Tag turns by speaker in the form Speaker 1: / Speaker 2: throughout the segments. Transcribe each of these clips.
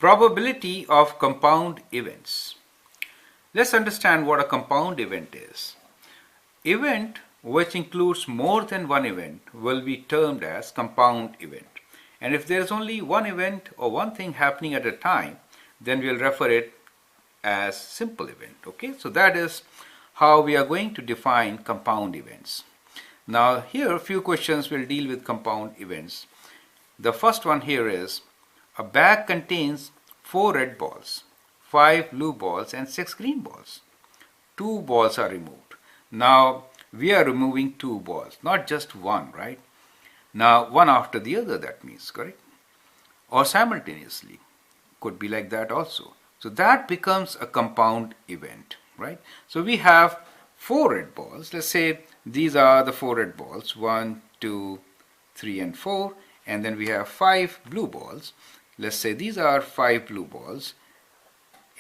Speaker 1: Probability of compound events. Let's understand what a compound event is. Event which includes more than one event will be termed as compound event. And if there is only one event or one thing happening at a time, then we'll refer it as simple event. Okay, so that is how we are going to define compound events. Now here a few questions will deal with compound events. The first one here is, a bag contains 4 red balls, 5 blue balls and 6 green balls. 2 balls are removed. Now we are removing 2 balls, not just one, right? Now one after the other, that means, correct? Or simultaneously, could be like that also. So that becomes a compound event, right? So we have 4 red balls. Let's say these are the 4 red balls, 1, 2, 3 and 4, and then we have 5 blue balls. Let's say these are 5 blue balls,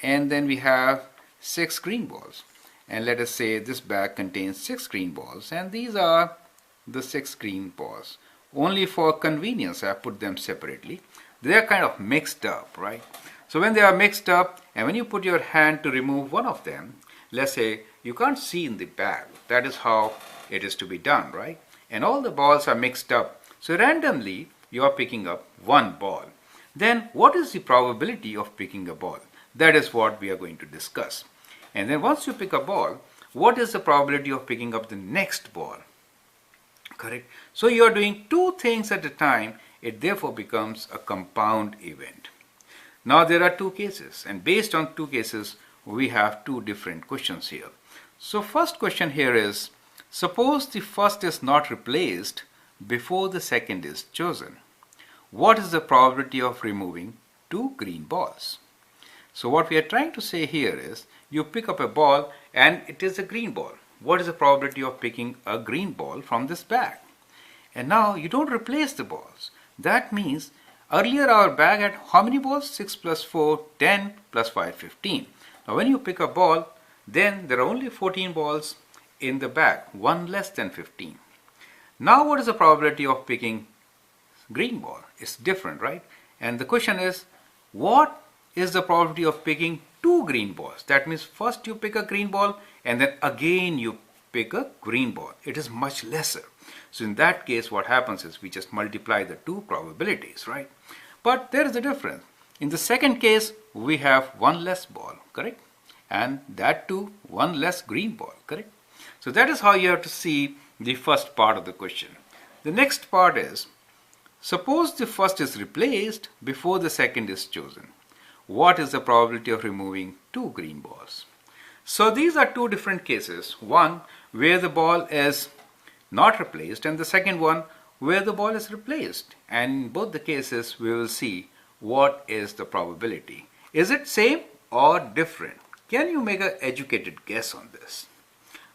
Speaker 1: and then we have 6 green balls. And let us say this bag contains 6 green balls, and these are the 6 green balls. Only for convenience I have put them separately. They are kind of mixed up, right? So when they are mixed up, and when you put your hand to remove one of them, let's say you can't see in the bag. That is how it is to be done, right? And all the balls are mixed up. So randomly you are picking up one ball. Then what is the probability of picking a ball? That is what we are going to discuss. And then once you pick a ball, what is the probability of picking up the next ball? Correct? So you are doing 2 things at a time. It therefore becomes a compound event. Now there are 2 cases, and based on 2 cases we have 2 different questions here. So first question here is, suppose the first is not replaced before the second is chosen. What is the probability of removing 2 green balls? So what we are trying to say here is, you pick up a ball and it is a green ball. What is the probability of picking a green ball from this bag? And now you don't replace the balls. That means earlier our bag had how many balls? 6 plus 4, 10 plus 5, 15. Now when you pick a ball, then there are only 14 balls in the bag, one less than 15. Now what is the probability of picking green ball? It's different, right? And the question is, what is the probability of picking 2 green balls? That means first you pick a green ball and then again you pick a green ball. It is much lesser. So in that case what happens is we just multiply the 2 probabilities, right? But there is a difference. In the second case we have 1 less ball, correct? And that too 1 less green ball, correct? So that is how you have to see the first part of the question. The next part is, suppose the first is replaced before the second is chosen. What is the probability of removing 2 green balls? So these are 2 different cases. One where the ball is not replaced, and the second one where the ball is replaced. And in both the cases we will see what is the probability. Is it same or different? Can you make an educated guess on this?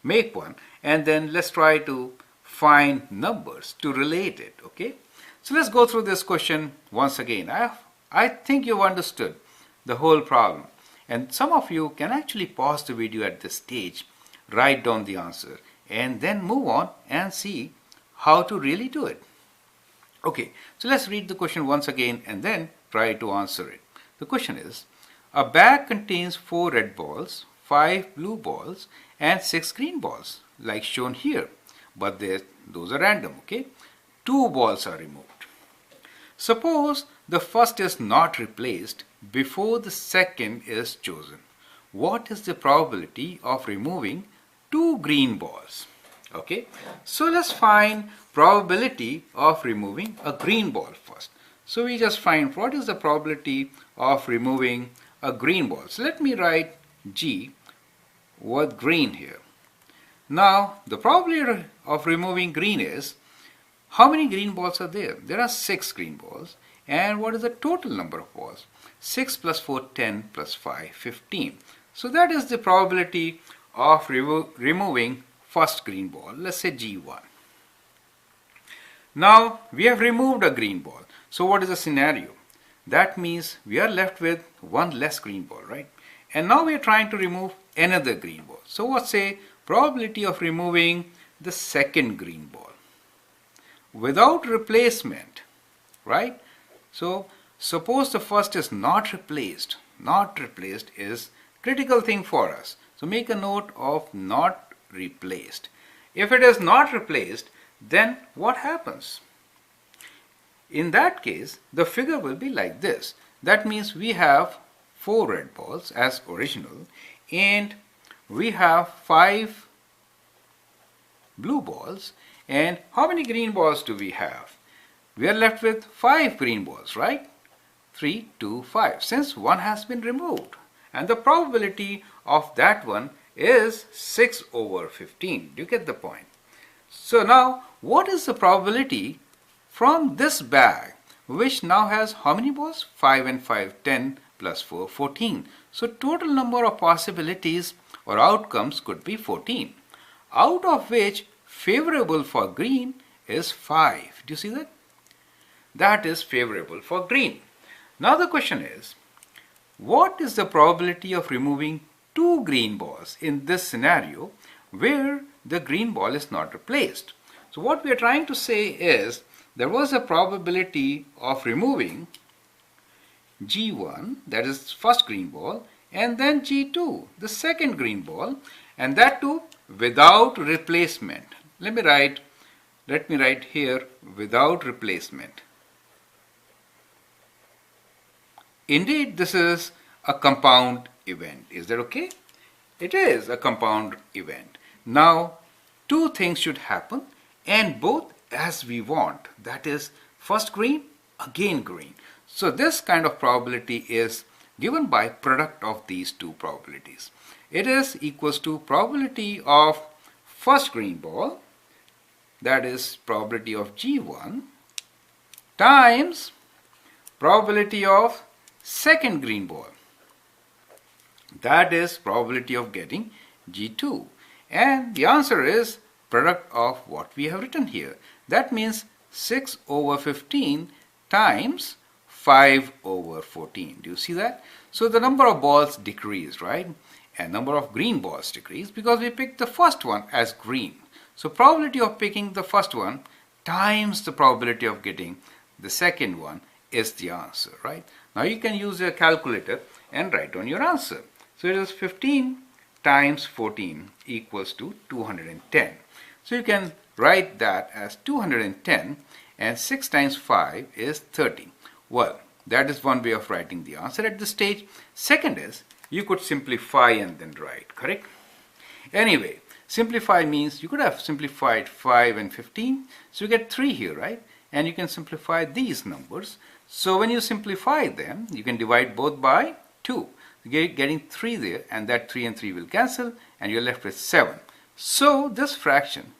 Speaker 1: Make one, and then let's try to find numbers to relate it, okay? So let's go through this question once again. I think you've understood the whole problem, and some of you can actually pause the video at this stage, write down the answer, and then move on and see how to really do it. Okay, so let's read the question once again and then try to answer it. The question is, a bag contains 4 red balls, 5 blue balls and 6 green balls, like shown here, but those are random, okay? 2 balls are removed. Suppose the first is not replaced before the second is chosen. What is the probability of removing 2 green balls? Okay, so let's find probability of removing a green ball first. So we just find what is the probability of removing a green ball. So let me write G with green here. Now the probability of removing green is, how many green balls are there? There are 6 green balls. And what is the total number of balls? 6 plus 4, 10 plus 5, 15. So that is the probability of removing first green ball. Let's say G1. Now we have removed a green ball. So what is the scenario? That means we are left with 1 less green ball, right? And now we are trying to remove another green ball. So what's the probability of removing the second green ball without replacement, right? So suppose the first is not replaced. Not replaced is critical thing for us. So make a note of not replaced. If it is not replaced, then what happens? In that case, the figure will be like this. That means we have 4 red balls as original and we have 5 blue balls. And how many green balls do we have? We are left with 5 green balls, right? 3, 2, 5, since one has been removed. And the probability of that one is 6 over 15. Do you get the point? So now, what is the probability from this bag, which now has how many balls? 5 and 5, 10 plus 4, 14. So total number of possibilities or outcomes could be 14, out of which favorable for green is 5. Do you see that? That is favorable for green. Now the question is, what is the probability of removing 2 green balls in this scenario where the green ball is not replaced? So what we are trying to say is, there was a probability of removing G1, that is first green ball, and then G2, the second green ball, and that too without replacement. Let me write here without replacement. Indeed, this is a compound event. Is that okay? It is a compound event. Now, 2 things should happen and both as we want. That is, first green, again green. So this kind of probability is given by product of these 2 probabilities. It is equals to probability of first green ball, that is probability of G1, times probability of second green ball, that is probability of getting G2. And the answer is product of what we have written here. That means 6 over 15 times 5 over 14. Do you see that? So the number of balls decreased, right? And number of green balls decreased because we picked the first one as green. So probability of picking the first one times the probability of getting the second one is the answer, right? Now you can use a calculator and write down your answer. So it is 15 times 14 equals to 210. So you can write that as 210, and 6 times 5 is 30. Well, that is one way of writing the answer at this stage. Second is, you could simplify and then write, correct? Anyway, simplify means you could have simplified 5 and 15. So you get 3 here, right? And you can simplify these numbers. So when you simplify them, you can divide both by 2. Getting 3 there, and that 3 and 3 will cancel, and you're left with 7. So this fraction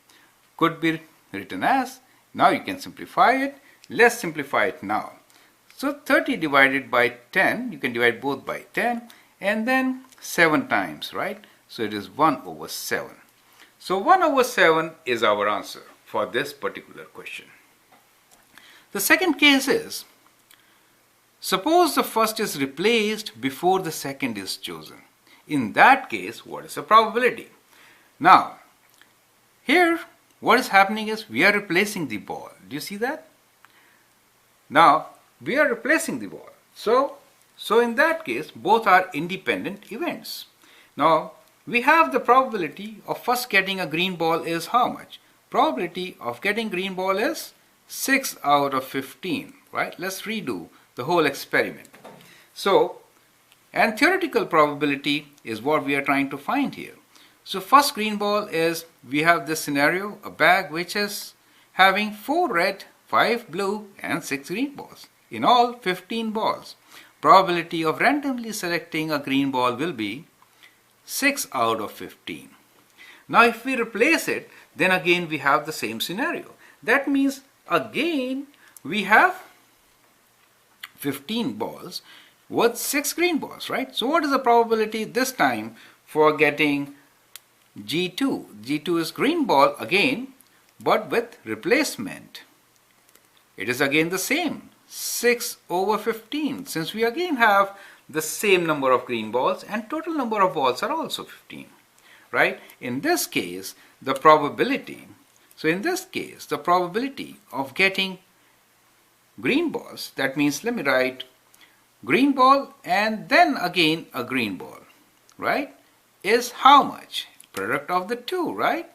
Speaker 1: could be written as, now you can simplify it. Let's simplify it now. So 30 divided by 10, you can divide both by 10, and then 7 times, right? So it is 1 over 7. So 1 over 7 is our answer for this particular question. The second case is, suppose the first is replaced before the second is chosen. In that case, what is the probability? Now, here what is happening is we are replacing the ball. Do you see that? Now, we are replacing the ball. So in that case, both are independent events. Now, we have the probability of first getting a green ball is how much? Probability of getting green ball is 6 out of 15, right? Let's redo the whole experiment. So, and theoretical probability is what we are trying to find here. So first green ball is, we have this scenario, a bag which is having 4 red, 5 blue and 6 green balls. In all, 15 balls. Probability of randomly selecting a green ball will be 6 out of 15. Now if we replace it, then again we have the same scenario. That means again we have 15 balls with 6 green balls, right? So what is the probability this time for getting G2? G2 is green ball again, but with replacement. It is again the same, 6 over 15, since we again have the same number of green balls and total number of balls are also 15, right? In this case, the probability, so in this case, the probability of getting green balls, that means let me write green ball and then again a green ball, right, is how much? Product of the two, right?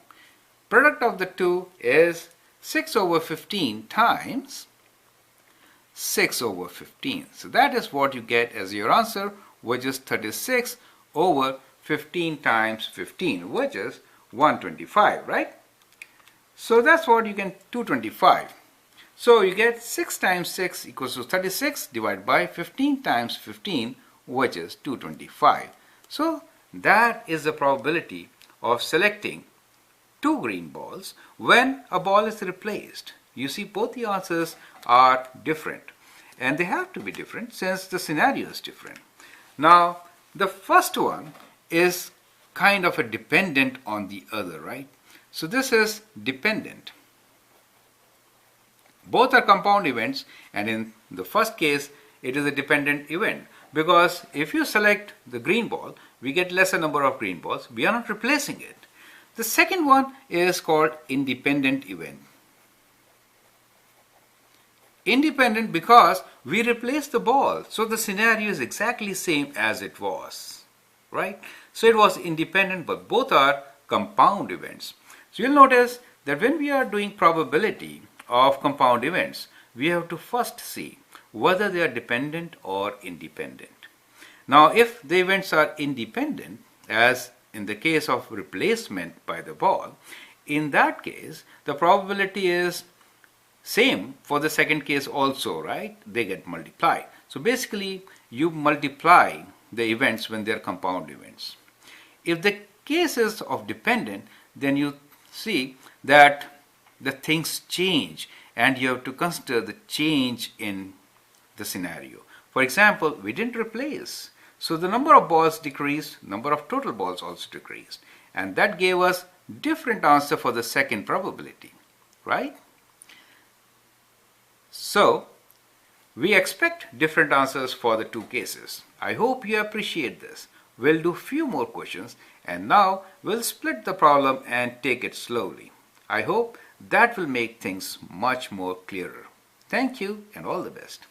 Speaker 1: Product of the two is 6 over 15 times 6 over 15. So that is what you get as your answer, which is 36 over 15 times 15, which is 125, right? So that's what you get, 225. So you get 6 times 6 equals to 36 divided by 15 times 15, which is 225. So that is the probability of selecting two green balls when a ball is replaced. You see, both the answers are different, and they have to be different since the scenario is different. Now, the first one is kind of a dependent on the other, right? So this is dependent. Both are compound events, and in the first case, it is a dependent event because if you select the green ball, we get lesser number of green balls. We are not replacing it. The second one is called independent event. Independent because we replace the ball, so the scenario is exactly same as it was, right? So it was independent, but both are compound events. So you'll notice that when we are doing probability of compound events, we have to first see whether they are dependent or independent. Now, if the events are independent, as in the case of replacement by the ball, in that case, the probability is same for the second case also, right? They get multiplied. So basically, you multiply the events when they are compound events. If the case is of dependent, then you see that the things change and you have to consider the change in the scenario. For example, we didn't replace, so the number of balls decreased, number of total balls also decreased, and that gave us different answer for the second probability, right? So we expect different answers for the two cases. I hope you appreciate this. We'll do few more questions, and now we'll split the problem and take it slowly. I hope that will make things much more clearer. Thank you and all the best.